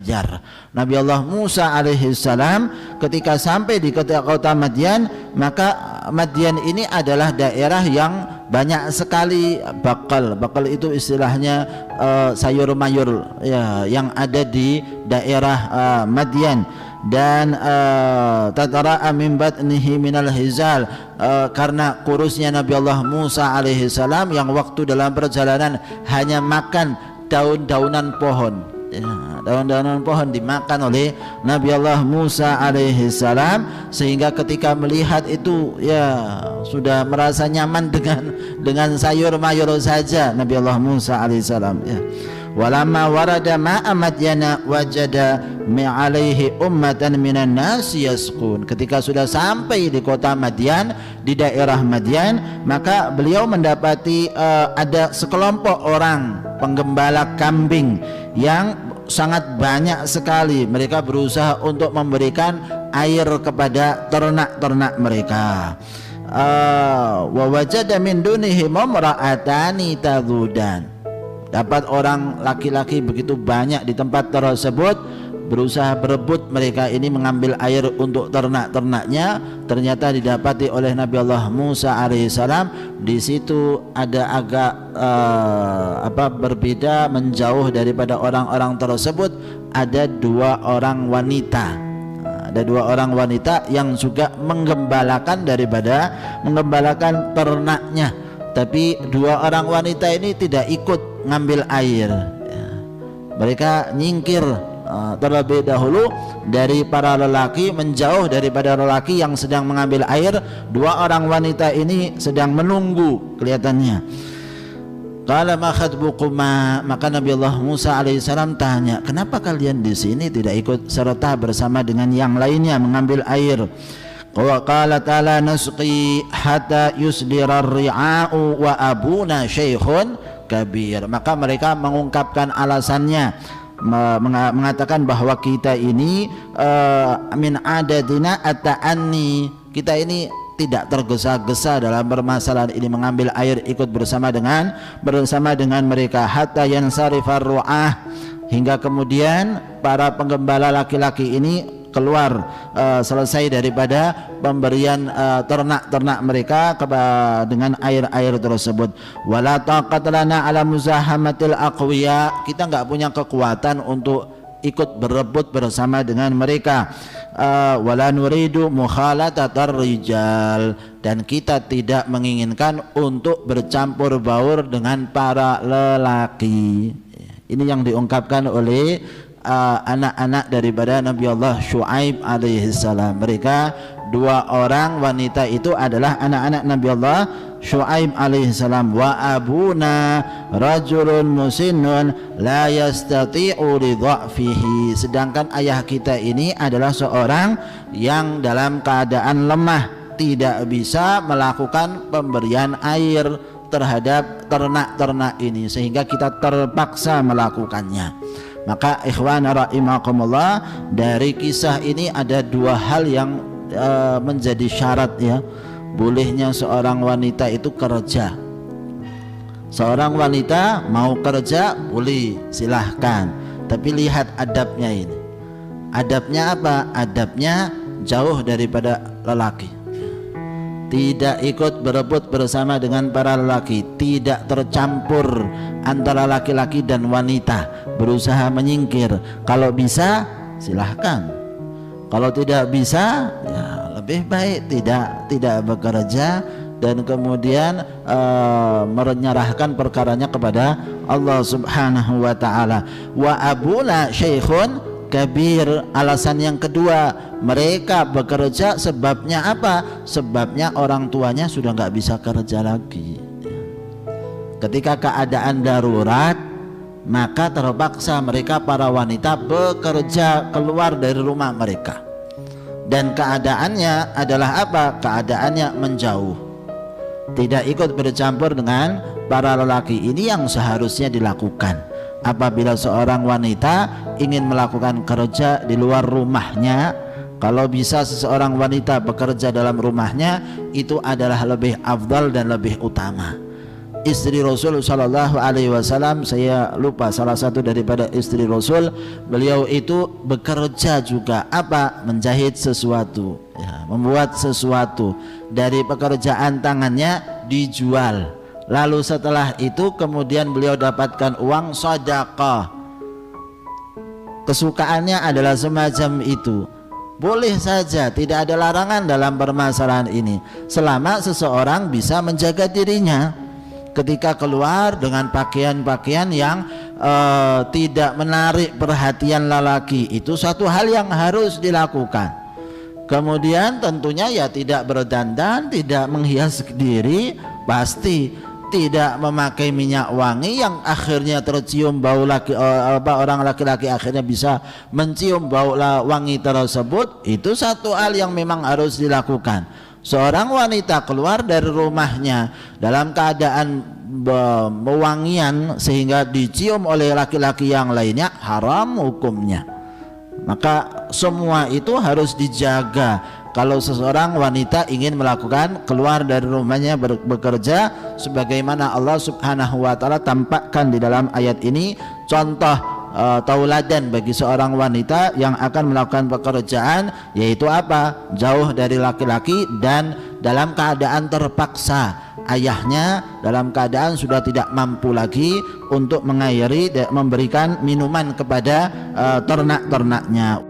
belajar. Nabi Allah Musa alaihissalam ketika sampai di kota Madian, maka Madian ini adalah daerah yang banyak sekali bakal. Bakal itu istilahnya sayur mayur ya, yang ada di daerah Madian. Dan tatara'a min batnihi minal hizal, karena kurusnya Nabi Allah Musa alaihissalam yang waktu dalam perjalanan hanya makan daun-daunan pohon ya, daun-daunan pohon dimakan oleh Nabi Allah Musa alaihissalam, sehingga ketika melihat itu ya sudah merasa nyaman dengan sayur mayur saja Nabi Allah Musa alaihissalam ya. Walamma warada ma'a Madyana wajada mi'alaihi ummatan minan nasi yasqun. Ketika sudah sampai di kota Madian, di daerah Madian, maka beliau mendapati ada sekelompok orang penggembala kambing yang sangat banyak sekali. Mereka berusaha untuk memberikan air kepada ternak-ternak mereka. Wa wajada min dunihim imra'atani tadhudan. Dapat orang laki-laki begitu banyak di tempat tersebut, berusaha berebut mereka ini mengambil air untuk ternak-ternaknya. Ternyata didapati oleh Nabi Allah Musa alaihissalam. Di situ ada agak berbeda, menjauh daripada orang-orang tersebut, ada dua orang wanita. Ada dua orang wanita yang juga menggembalakan menggembalakan ternaknya. Tapi dua orang wanita ini tidak ikut ngambil air ya. Mereka nyingkir terlebih dahulu dari para lelaki, menjauh daripada lelaki yang sedang mengambil air. Dua orang wanita ini sedang menunggu kelihatannya. Qala ma khatbukuma, maka Nabi Allah Musa alaihissalam tanya, kenapa kalian di sini tidak ikut serta bersama dengan yang lainnya mengambil air? Qala ta'ala nasqi hatta yusdirar ri'a'u wa abuna syekhun kabir. Maka mereka mengungkapkan alasannya, mengatakan bahwa kita ini min adatina at-ta'anni, kita ini tidak tergesa-gesa dalam permasalahan ini mengambil air ikut bersama dengan mereka. Hatta yansarifar ru'ah, hingga kemudian para penggembala laki-laki ini keluar selesai daripada pemberian ternak-ternak mereka dengan air-air tersebut. Wala taqat lana ala muzahamatil aqwiya, kita enggak punya kekuatan untuk ikut berebut bersama dengan mereka. Wala nuridu mukhalatatar rijal, dan kita tidak menginginkan untuk bercampur baur dengan para lelaki. Ini yang diungkapkan oleh anak-anak daripada Nabi Allah Syuaib alaihissalam. Mereka dua orang wanita itu adalah anak-anak Nabi Allah Syuaib alaihissalam. Wa abuna rajulun musinnun la yastati'u li dha'fihi, sedangkan ayah kita ini adalah seorang yang dalam keadaan lemah, tidak bisa melakukan pemberian air terhadap ternak-ternak ini, sehingga kita terpaksa melakukannya. Maka ikhwan rahimakumullah, dari kisah ini ada dua hal yang menjadi syarat ya bolehnya seorang wanita itu kerja. Seorang wanita mau kerja boleh, silahkan, tapi lihat adabnya ini. Adabnya apa? Adabnya jauh daripada lelaki, tidak ikut berebut bersama dengan para lelaki, tidak tercampur antara laki-laki dan wanita, berusaha menyingkir. Kalau bisa silahkan, kalau tidak bisa ya lebih baik tidak bekerja dan kemudian menyerahkan perkaranya kepada Allah Subhanahu wa taala. Wa abuna syekhun kabir, alasan yang kedua, mereka bekerja sebabnya apa? Sebabnya orang tuanya sudah nggak bisa kerja lagi. Ketika keadaan darurat, maka terpaksa mereka para wanita bekerja keluar dari rumah mereka. Dan keadaannya adalah apa? Keadaannya menjauh, tidak ikut bercampur dengan para lelaki. Ini yang seharusnya dilakukan. Apabila seorang wanita ingin melakukan kerja di luar rumahnya, kalau bisa seseorang wanita bekerja dalam rumahnya, itu adalah lebih afdal dan lebih utama. istri Rasul Shallallahu Alaihi Wasallam, saya lupa salah satu daripada istri Rasul, beliau itu bekerja juga apa, menjahit sesuatu, ya, membuat sesuatu dari pekerjaan tangannya dijual, lalu setelah itu kemudian beliau dapatkan uang sedekah. Kesukaannya adalah semacam itu. Boleh saja, tidak ada larangan dalam permasalahan ini selama seseorang bisa menjaga dirinya ketika keluar dengan pakaian-pakaian yang tidak menarik perhatian lelaki. Itu satu hal yang harus dilakukan. Kemudian tentunya ya tidak berdandan, tidak menghias diri, pasti tidak memakai minyak wangi yang akhirnya tercium bau orang laki-laki akhirnya bisa mencium bau wangi tersebut. Itu satu hal yang memang harus dilakukan. Seorang wanita keluar dari rumahnya dalam keadaan mewangian sehingga dicium oleh laki-laki yang lainnya, haram hukumnya. Maka semua itu harus dijaga. Kalau seseorang wanita ingin melakukan keluar dari rumahnya bekerja, sebagaimana Allah Subhanahu wa taala tampakkan di dalam ayat ini contoh tauladan bagi seorang wanita yang akan melakukan pekerjaan, yaitu apa? Jauh dari laki-laki dan dalam keadaan terpaksa. Ayahnya dalam keadaan sudah tidak mampu lagi untuk mengairi dan memberikan minuman kepada ternak-ternaknya.